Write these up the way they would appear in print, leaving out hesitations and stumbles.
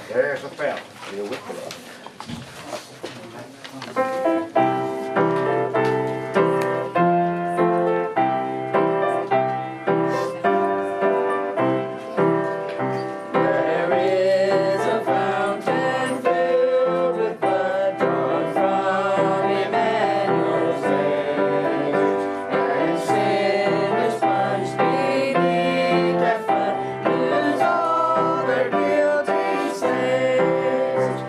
There's a fountain. Here with me. Lose all their guilty stains.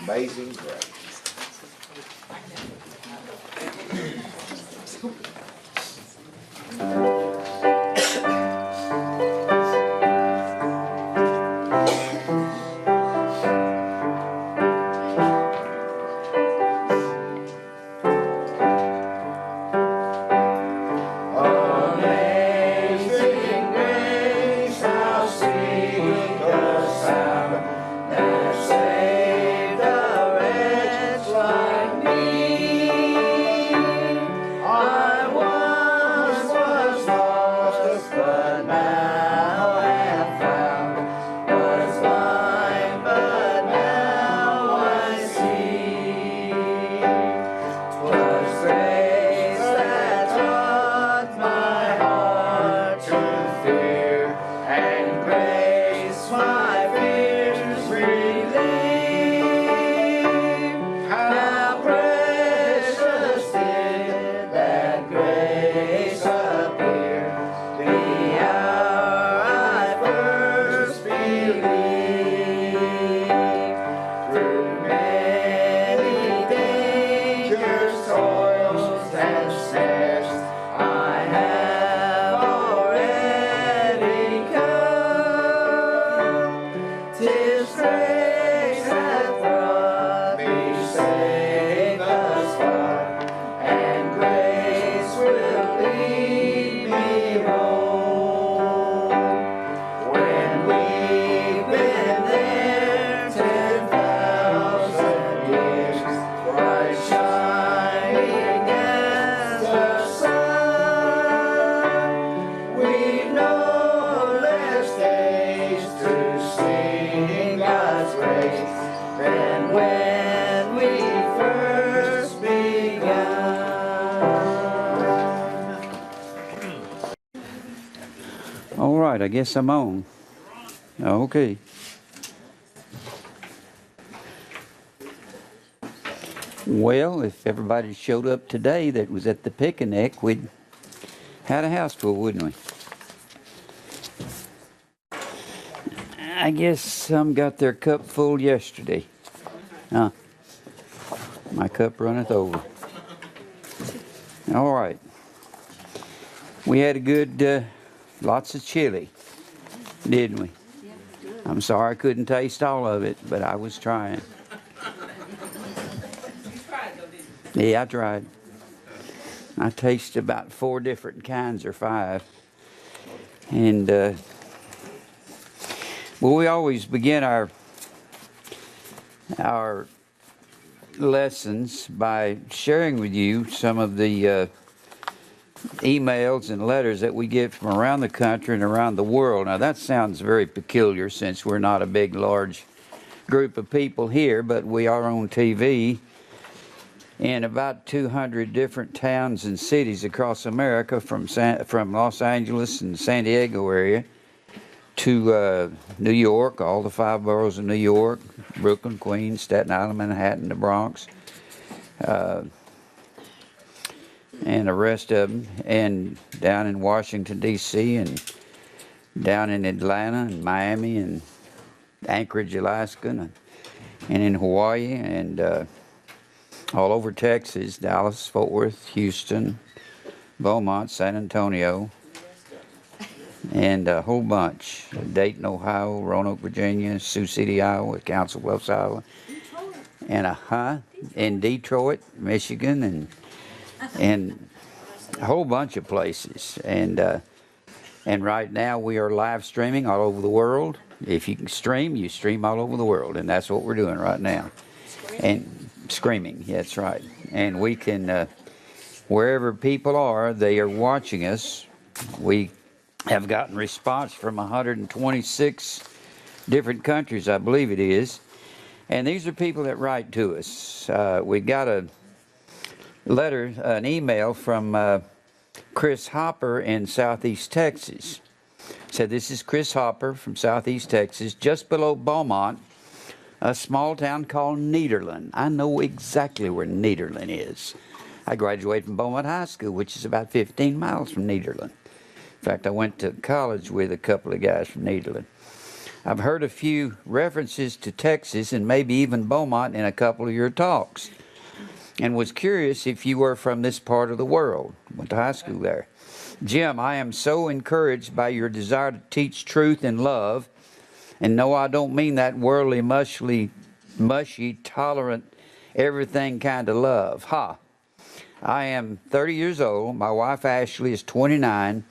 Amazing grace. I guess I'm on. Okay. Well, if everybody showed up today that was at the picnic, we'd had a house full, wouldn't we? I guess some got their cup full yesterday. My cup runneth over. All right. We had a good, lots of chili, didn't we? I'm sorry I couldn't taste all of it, but I was trying. Yeah, I tried. I tasted about 4 different kinds or 5. And, well, we always begin our lessons by sharing with you some of the emails and letters that we get from around the country and around the world. Now that sounds very peculiar since we're not a big, large group of people here, but we are on TV in about 200 different towns and cities across America, from Los Angeles and San Diego area to New York, all the 5 boroughs of New York, Brooklyn, Queens, Staten Island, Manhattan, the Bronx, and the rest of them, and down in Washington, D.C., and down in Atlanta and Miami and Anchorage, Alaska, and in Hawaii, and all over Texas, Dallas, Fort Worth, Houston, Beaumont, San Antonio, and a whole bunch. Dayton, Ohio, Roanoke, Virginia, Sioux City, Iowa, Council Bluffs, Iowa, and in Detroit, Michigan, and a whole bunch of places. And right now we are live streaming all over the world. If you can stream, you stream all over the world, and that's what we're doing right now. And screaming, that's right. And we can, wherever people are, they are watching us. We have gotten response from 126 different countries, I believe it is. And these are people that write to us. We got a letter, an email from Chris Hopper in Southeast Texas. Said, this is Chris Hopper from Southeast Texas, just below Beaumont, a small town called Nederland. I know exactly where Nederland is. I graduated from Beaumont High School, which is about 15 miles from Nederland. In fact, I went to college with a couple of guys from Nederland. I've heard a few references to Texas and maybe even Beaumont in a couple of your talks, and was curious if you were from this part of the world. Went to high school there. Jim, I am so encouraged by your desire to teach truth and love. And no, I don't mean that worldly, mushy, tolerant, everything kind of love. I am 30 years old. My wife Ashley is 29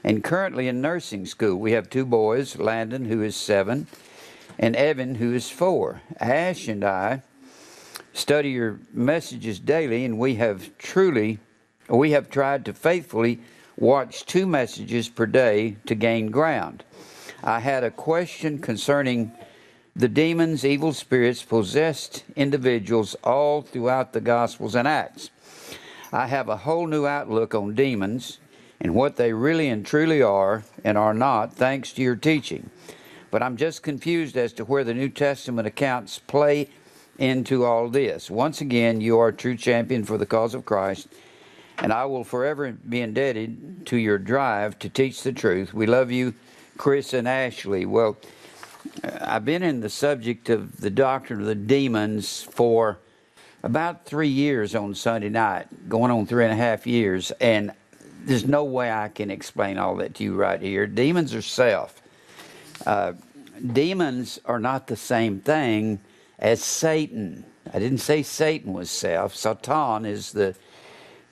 and currently in nursing school. We have 2 boys, Landon, who is 7, and Evan, who is 4. Ash and I study your messages daily, and we have tried to faithfully watch 2 messages per day to gain ground. I had a question concerning the demons, evil spirits, possessed individuals all throughout the Gospels and Acts. I have a whole new outlook on demons and what they really and truly are and are not, thanks to your teaching. But I'm just confused as to where the New Testament accounts play into all this. Once again, you are a true champion for the cause of Christ, and I will forever be indebted to your drive to teach the truth. We love you, Chris and Ashley. Well, I've been in the subject of the doctrine of the demons for about 3 years on Sunday night, going on 3.5 years, and there's no way I can explain all that to you right here. Demons are self. Demons are not the same thing as Satan. I didn't say Satan was self. Satan is the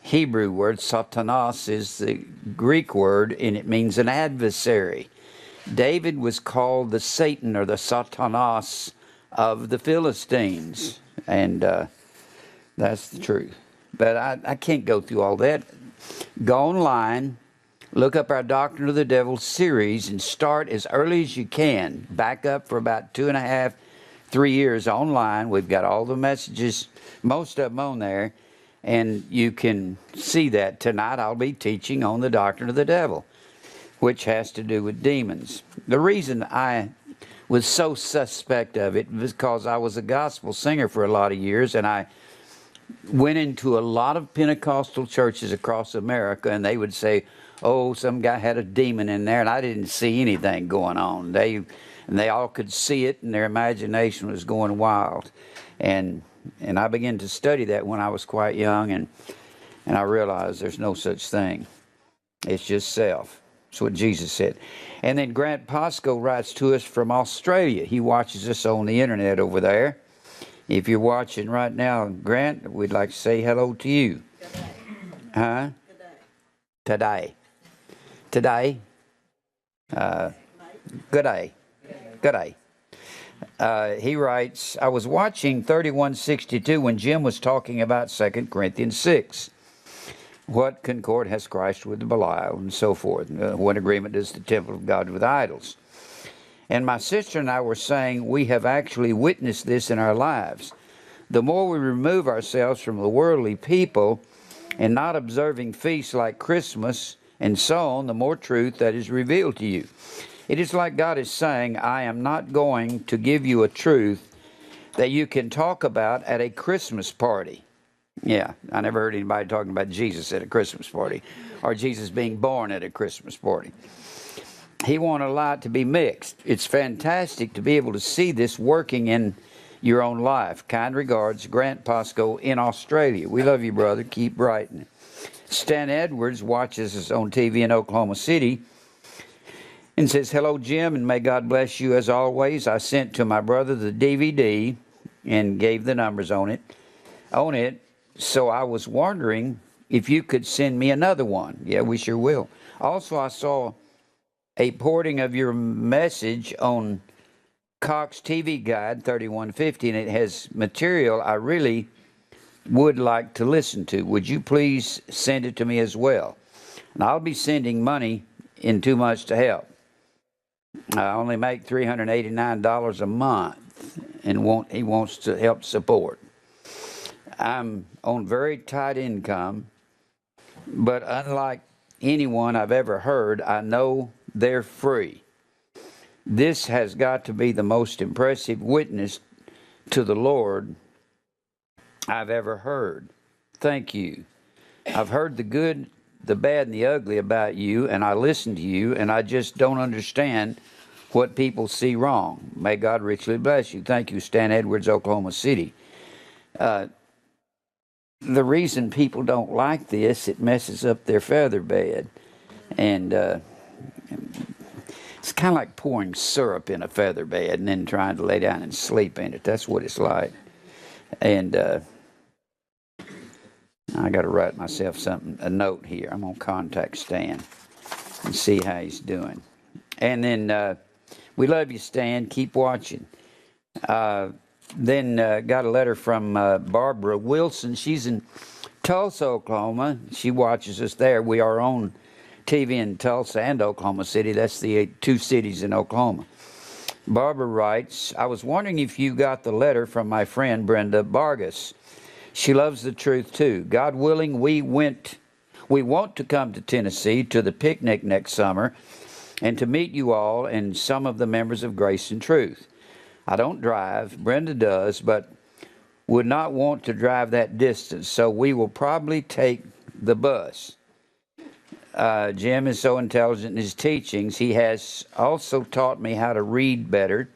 Hebrew word. Satanas is the Greek word, and it means an adversary. David was called the Satan or the Satanas of the Philistines, and that's the truth. But I can't go through all that. Go online, look up our Doctrine of the Devil series, and start as early as you can. Back up for about 2.5, 3 years online. We've got all the messages, most of them on there, and you can see that. Tonight I'll be teaching on the Doctrine of the Devil, which has to do with demons. The reason I was so suspect of it was because I was a gospel singer for a lot of years, and I went into a lot of Pentecostal churches across America, and they would say, oh, some guy had a demon in there, and I didn't see anything going on. They all could see it, and their imagination was going wild. And I began to study that when I was quite young, and I realized there's no such thing. It's just self. That's what Jesus said. And then Grant Pascoe writes to us from Australia. He watches us on the internet over there. If you're watching right now, Grant, we'd like to say hello to you. Today. Huh? Today. Today. Good day. Good day. He writes, I was watching 3162 when Jim was talking about 2 Corinthians 6. What concord has Christ with Belial, and so forth? What agreement does the temple of God with idols? And my sister and I were saying we have actually witnessed this in our lives. The more we remove ourselves from the worldly people and not observing feasts like Christmas and so on, the more truth that is revealed to you. It is like God is saying, I am not going to give you a truth that you can talk about at a Christmas party. Yeah, I never heard anybody talking about Jesus at a Christmas party or Jesus being born at a Christmas party. He wanted a lot to be mixed. It's fantastic to be able to see this working in your own life. Kind regards, Grant Pascoe in Australia. We love you, brother. Keep writing. Stan Edwards watches us on TV in Oklahoma City and says, hello, Jim, and may God bless you as always. I sent to my brother the DVD and gave the numbers on it. So I was wondering if you could send me another one. Yeah, we sure will. Also, I saw a porting of your message on Cox TV Guide 3150, and it has material I really would like to listen to. Would you please send it to me as well? And I'll be sending money in 2 months to help. I only make $389 a month, and he wants to help support. I'm on very tight income, but unlike anyone I've ever heard, I know they're free. This has got to be the most impressive witness to the Lord I've ever heard. Thank you. I've heard the good, the bad, and the ugly about you, and I listen to you, and I just don't understand what people see wrong. May God richly bless you. Thank you, Stan Edwards, Oklahoma City. The reason people don't like this, it messes up their feather bed. And it's kind of like pouring syrup in a feather bed and then trying to lay down and sleep in it. That's what it's like. And I got to write myself a note here. I'm going to contact Stan and see how he's doing. And then we love you, Stan. Keep watching. Then got a letter from Barbara Wilson. She's in Tulsa, Oklahoma. She watches us there. We are on TV in Tulsa and Oklahoma City. That's the two cities in Oklahoma. Barbara writes, I was wondering if you got the letter from my friend Brenda Vargas. She loves the truth too. God willing, we want to come to Tennessee to the picnic next summer and to meet you all and some of the members of Grace and Truth. I don't drive, Brenda does, but would not want to drive that distance, so we will probably take the bus. Jim is so intelligent in his teachings. He has also taught me how to read better.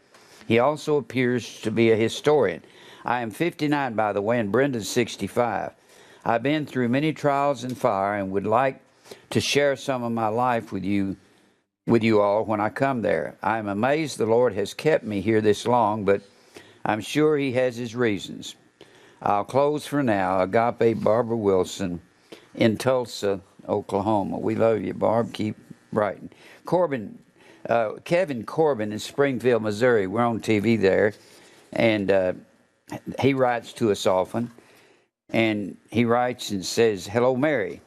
He also appears to be a historian. I am 59, by the way, and Brenda's 65. I've been through many trials and fire and would like to share some of my life with you all when I come there. I am amazed the Lord has kept me here this long, but I'm sure He has His reasons. I'll close for now. Agape, Barbara Wilson in Tulsa, Oklahoma. We love you, Barb. Keep writing. Kevin Corbin in Springfield, Missouri. We're on TV there, and he writes to us often. And he writes and says, "Hello, Mary.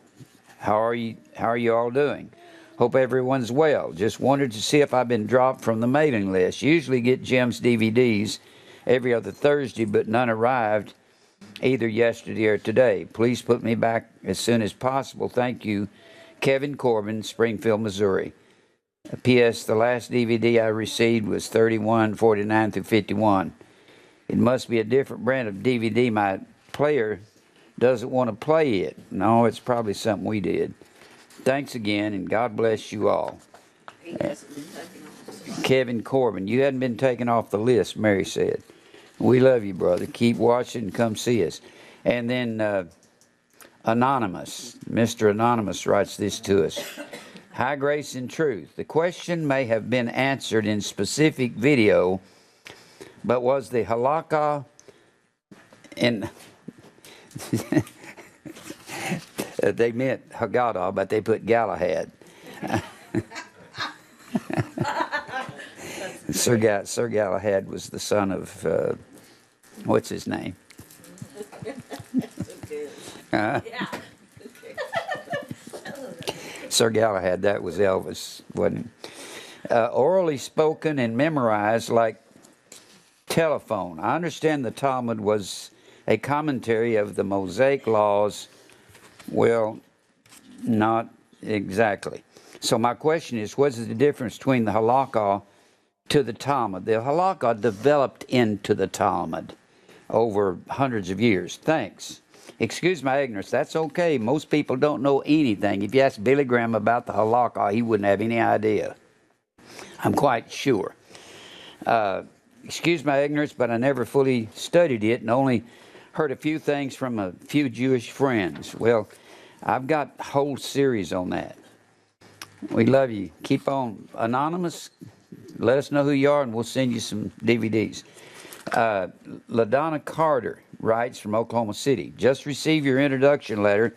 How are you all doing? Hope everyone's well. Just wanted to see if I've been dropped from the mailing list. Usually get Jim's DVDs every other Thursday, but none arrived either yesterday or today. Please put me back as soon as possible. Thank you, Kevin Corbin, Springfield, Missouri." P.S. The last DVD I received was 31, 49 through 51. It must be a different brand of DVD. My player doesn't want to play it. No, it's probably something we did. Thanks again, and God bless you all. Kevin Corbin, you hadn't been taken off the list, Mary said. We love you, brother. Keep watching and come see us. And then Anonymous, Mr. Anonymous writes this to us. High grace and truth. The question may have been answered in specific video, but was the halakha in... They meant Haggadah, but they put Galahad. Sir Galahad was the son of, what's his name? Sir Galahad, that was Elvis, wasn't it? Orally spoken and memorized like telephone. I understand the Talmud was a commentary of the Mosaic laws. Well, not exactly. So my question is, what is the difference between the halakha to the Talmud? The halakha developed into the Talmud over hundreds of years. Thanks. Excuse my ignorance. That's okay. Most people don't know anything. If you ask Billy Graham about the halakha, he wouldn't have any idea. I'm quite sure. Excuse my ignorance, but I never fully studied it and only heard a few things from a few Jewish friends. Well, I've got a whole series on that. We love you. Keep on. Anonymous, let us know who you are and we'll send you some DVDs. LaDonna Carter writes from Oklahoma City. Just received your introduction letter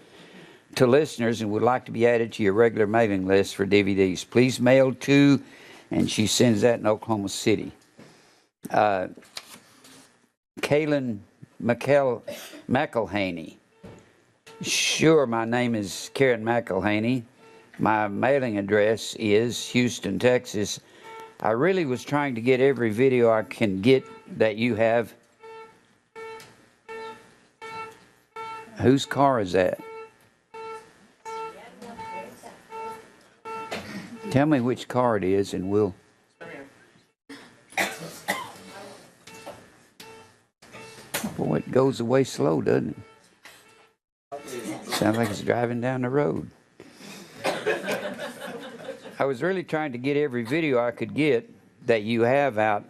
to listeners and would like to be added to your regular mailing list for DVDs. Please mail to, and she sends that in Oklahoma City. Kaylin McElhaney. Sure, my name is Karen McElhaney. My mailing address is Houston, Texas. I really was trying to get every video I can get that you have. Whose car is that? Tell me which car it is and we'll... Boy, it goes away slow, doesn't it? Sounds like it's driving down the road. I was really trying to get every video I could get that you have out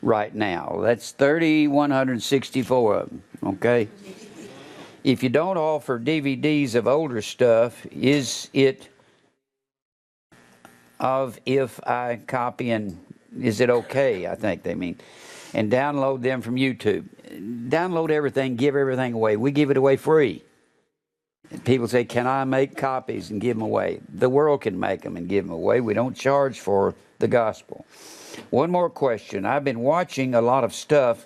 right now. That's 3,164 of them, okay? If you don't offer DVDs of older stuff, is it of if I copy and is it okay, I think they mean, and download them from YouTube. Download everything, give everything away. We give it away free. People say, can I make copies and give them away? The world can make them and give them away. We don't charge for the gospel. One more question. I've been watching a lot of stuff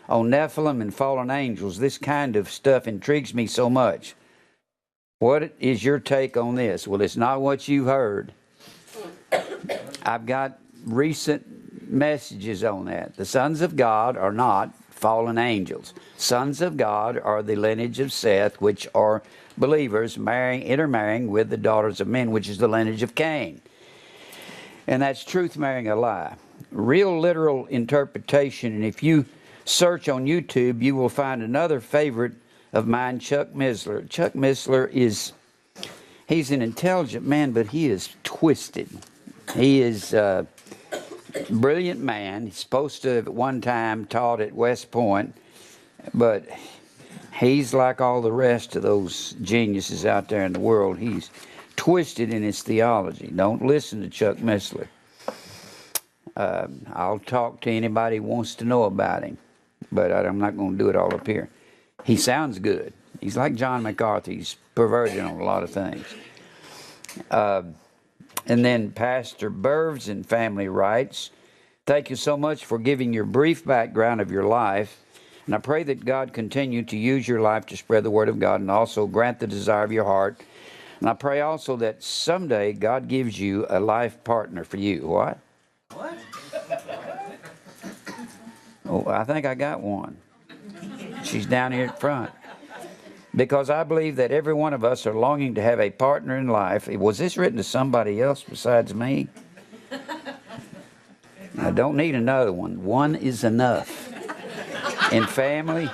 on Nephilim and fallen angels. This kind of stuff intrigues me so much. What is your take on this? Well, it's not what you've heard. I've got recent messages on that. The sons of God are not fallen angels. Sons of God are the lineage of Seth, which are believers intermarrying with the daughters of men, which is the lineage of Cain. And that's truth marrying a lie. Real literal interpretation, and if you search on YouTube, you will find another favorite of mine, Chuck Missler. Chuck Missler he's an intelligent man, but he is twisted. He is a brilliant man. He's supposed to have at one time taught at West Point, but he's like all the rest of those geniuses out there in the world. He's twisted in his theology. Don't listen to Chuck Missler. I'll talk to anybody who wants to know about him, but I'm not going to do it all up here. He sounds good. He's like John MacArthur. He's perverted on a lot of things. And then Pastor Burves and family writes, thank you so much for giving your brief background of your life. And I pray that God continue to use your life to spread the word of God and also grant the desire of your heart. And I pray also that someday God gives you a life partner for you. What? What? Oh, I think I got one. She's down here at front. Because I believe that every one of us are longing to have a partner in life. Was this written to somebody else besides me? I don't need another one. One is enough. In family.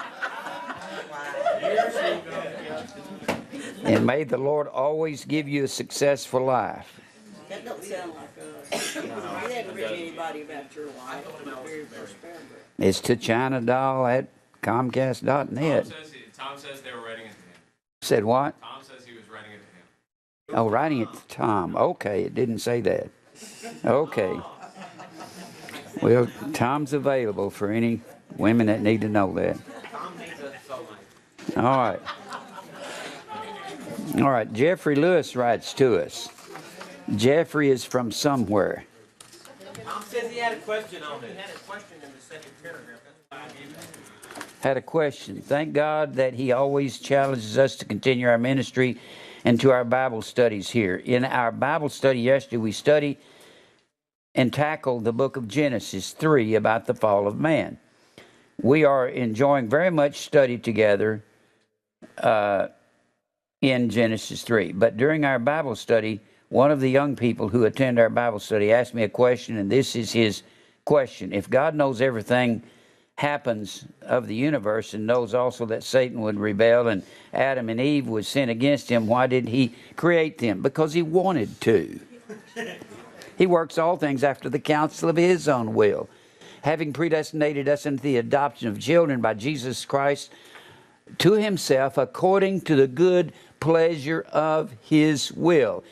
And may the Lord always give you a successful life. That don't sound like us. You hadn't written anybody about your life in the very first paragraph. It's to Chinadoll at Comcast.net. Tom says they were writing it to him. Said what? Tom says he was writing it to him. Oh, writing it to Tom. Okay, it didn't say that. Okay. Well, Tom's available for any women that need to know that. All right. All right, Jeffrey Lewis writes to us. Jeffrey is from somewhere. Tom says he had a question on it. He had a question in the second paragraph. That's why I gave it to him. Had a question. Thank God that he always challenges us to continue our ministry and to our Bible studies here. In our Bible study yesterday, we studied and tackled the book of Genesis 3 about the fall of man. We are enjoying very much study together in Genesis 3. But during our Bible study, one of the young people who attend our Bible study asked me a question, and this is his question. If God knows everything happens of the universe and knows also that Satan would rebel and Adam and Eve would sin against him, why did he create them? Because he wanted to. He works all things after the counsel of his own will, having predestinated us into the adoption of children by Jesus Christ to himself according to the good pleasure of his will.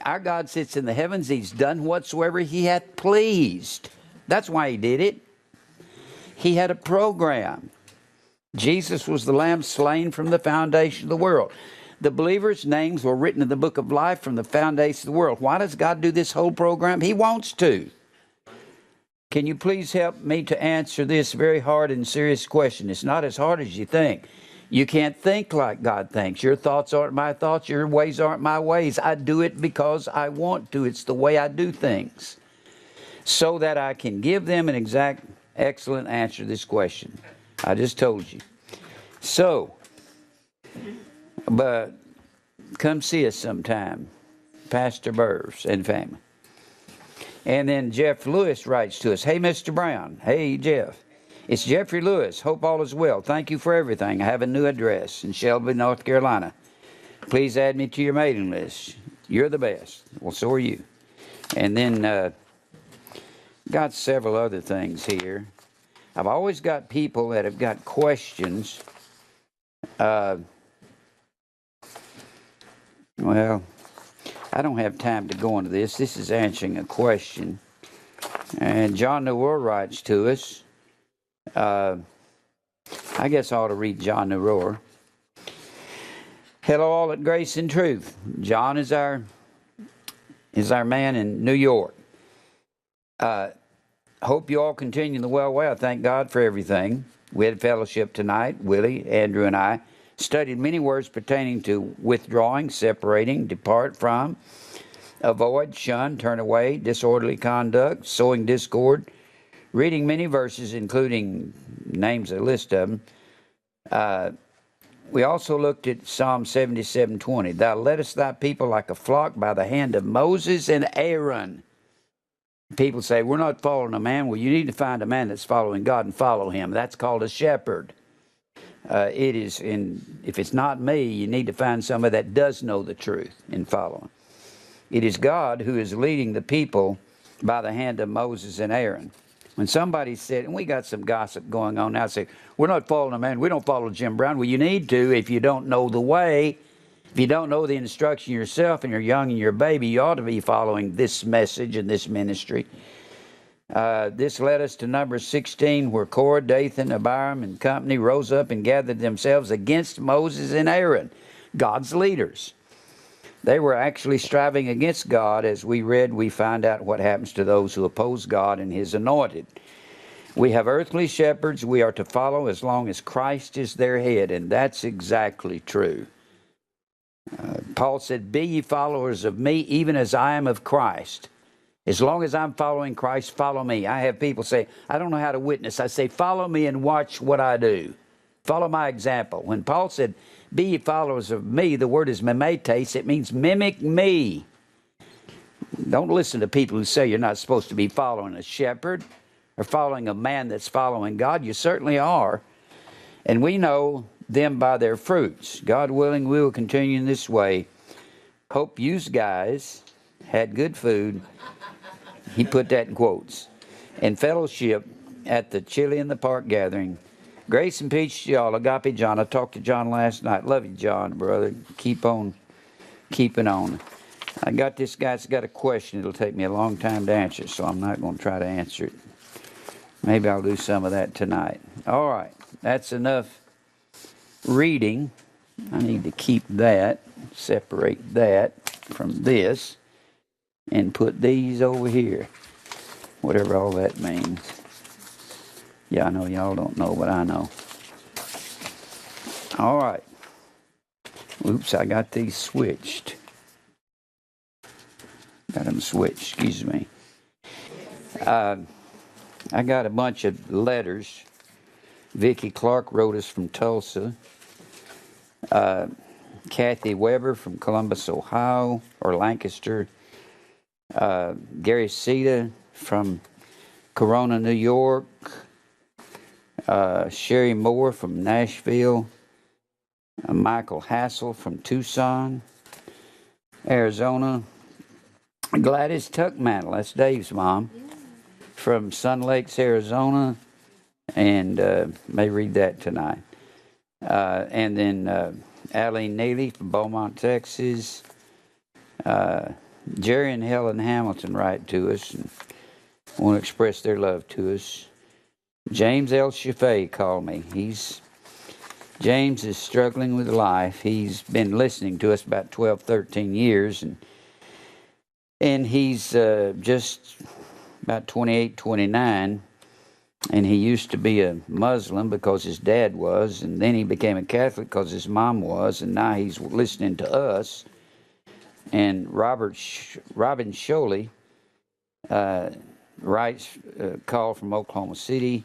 Our God sits in the heavens. He's done whatsoever he hath pleased. That's why he did it. He had a program. Jesus was the Lamb slain from the foundation of the world. The believers' names were written in the book of life from the foundation of the world. Why does God do this whole program? He wants to. Can you please help me to answer this very hard and serious question? It's not as hard as you think. You can't think like God thinks. Your thoughts aren't my thoughts. Your ways aren't my ways. I do it because I want to. It's the way I do things. So that I can give them an exact, excellent answer to this question. I just told you. So, but come see us sometime. Pastor Burves and family. And then Jeff Lewis writes to us. Hey, Mr. Brown. Hey, Jeff. It's Jeffrey Lewis. Hope all is well. Thank you for everything. I have a new address in Shelby, North Carolina. Please add me to your mailing list. You're the best. Well, so are you. And then got several other things here. I've always got people that have got questions. Well, I don't have time to go into this. This is answering a question. And John Newell writes to us. I guess I ought to read John Newell. Hello, all at Grace and Truth. John is our man in New York. Hope you all continue the well way. I thank God for everything. We had fellowship tonight. Willie, Andrew, and I studied many words pertaining to withdrawing, separating, depart from, avoid, shun, turn away, disorderly conduct, sowing discord, reading many verses, including names, a list of them. We also looked at Psalm 77:20. Thou leddest thy people like a flock by the hand of Moses and Aaron. People say, we're not following a man. Well, you need to find a man that's following God and follow him. That's called a shepherd. If it's not me, you need to find somebody that does know the truth and follow him. It is God who is leading the people by the hand of Moses and Aaron. When somebody said, and we got some gossip going on now, say, we're not following a man, we don't follow Jim Brown. Well, you need to if you don't know the way. If you don't know the instruction yourself and you're young and you're a baby, you ought to be following this message and this ministry. This led us to Numbers 16, where Korah, Dathan, Abiram, and company rose up and gathered themselves against Moses and Aaron, God's leaders. They were actually striving against God. As we read, we find out what happens to those who oppose God and His anointed. We have earthly shepherds we are to follow as long as Christ is their head, and that's exactly true. Paul said, be ye followers of me, even as I am of Christ. As long as I'm following Christ, follow me. I have people say, I don't know how to witness. I say, follow me and watch what I do. Follow my example. When Paul said, be ye followers of me, the word is mimetes. It means mimic me. Don't listen to people who say you're not supposed to be following a shepherd or following a man that's following God. You certainly are. And we know them by their fruits. God willing, we will continue in this way. Hope you guys had good food. He put that in quotes. And fellowship at the Chili in the Park gathering. Grace and peace to y'all. Agape John. I talked to John last night. Love you, John, brother. Keep on keeping on. I got this guy's got a question. It'll take me a long time to answer, so I'm not going to try to answer it. Maybe I'll do some of that tonight. All right. That's enough reading. I need to keep that, separate that from this, and put these over here. Whatever all that means. Yeah, I know y'all don't know, but I know. All right. Oops, I got these switched. Got them switched, excuse me. I got a bunch of letters. Vicki Clark wrote us from Tulsa. Kathy Weber from Columbus, Ohio, or Lancaster. Gary Sita from Corona, New York. Sherry Moore from Nashville. Michael Hassel from Tucson, Arizona. Gladys Tuckmantle, that's Dave's mom, from Sun Lakes, Arizona, and may read that tonight. And then Allie Neely from Beaumont, Texas. Jerry and Helen Hamilton write to us and want to express their love to us. James L. Chaffee called me. James is struggling with life. He's been listening to us about 12, 13 years, and he's just about 28, 29, and he used to be a Muslim because his dad was, and then he became a Catholic because his mom was, and now he's listening to us. And Robin Sholey writes a call from Oklahoma City,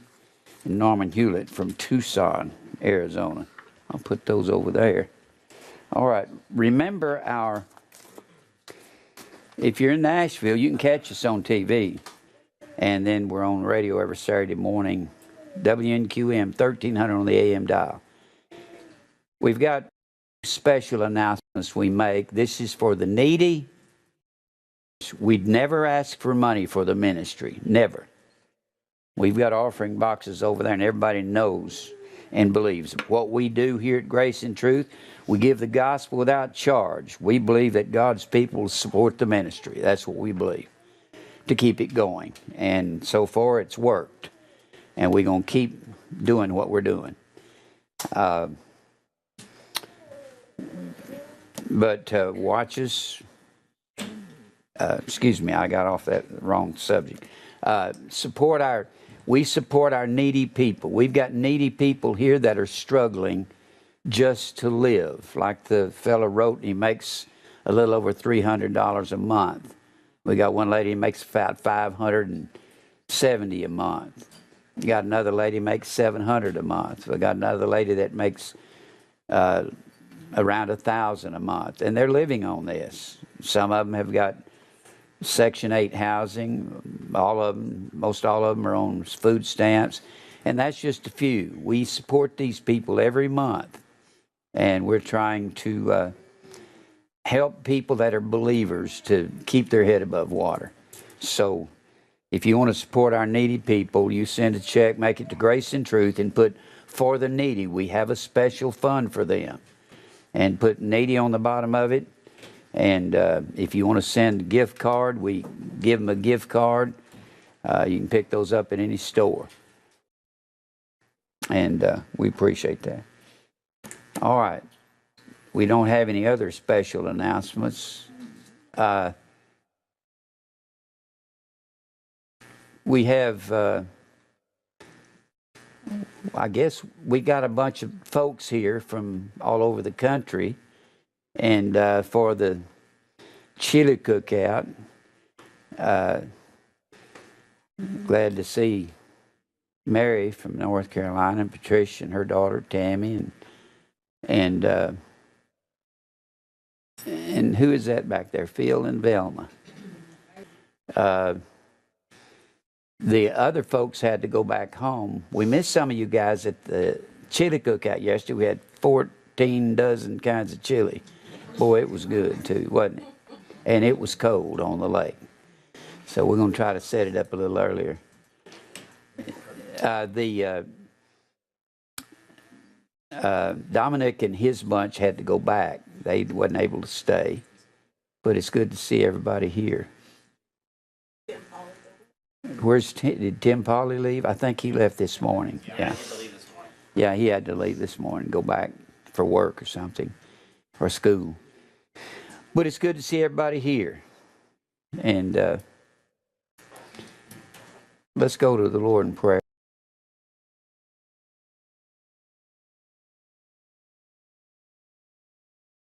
and Norman Hewlett from Tucson, Arizona. I'll put those over there. All right. Remember if you're in Nashville, you can catch us on TV. And then we're on radio every Saturday morning, WNQM, 1300 on the AM dial. We've got special announcements we make. This is for the needy. We'd never ask for money for the ministry. Never. We've got offering boxes over there, and everybody knows and believes. What we do here at Grace and Truth, we give the gospel without charge. We believe that God's people support the ministry. That's what we believe, to keep it going. And so far, it's worked. And we're going to keep doing what we're doing. But watches, excuse me, I got off that wrong subject. We support our needy people. We've got needy people here that are struggling just to live. Like the fellow wrote, he makes a little over $300 a month. We got one lady who makes about $570 a month. You got another lady who makes $700 a month. We got another lady that makes around $1,000 a month, and they're living on this. Some of them have got Section 8 housing. Most all of them are on food stamps, and that's just a few. We support these people every month, and we're trying to help people that are believers to keep their head above water. So if you want to support our needy people, you send a check, make it to Grace and Truth, and put "For the Needy." We have a special fund for them. And put "needy" on the bottom of it. And if you want to send a gift card, we give them a gift card. You can pick those up at any store. And we appreciate that. All right. We don't have any other special announcements. We have, I guess we got a bunch of folks here from all over the country. And for the chili cookout, glad to see Mary from North Carolina, and Patricia and her daughter Tammy, and who is that back there? Phil and Velma. The other folks had to go back home. We missed some of you guys at the chili cookout yesterday. We had 14 dozen kinds of chili. Boy, it was good too, wasn't it? And it was cold on the lake. So we're going to try to set it up a little earlier. Dominic and his bunch had to go back. They wasn't able to stay. But it's good to see everybody here. Did Tim Polly leave? I think he left this morning. Yeah. Yeah, he had to leave this morning, go back for work or something, or school. But it's good to see everybody here. And let's go to the Lord in prayer.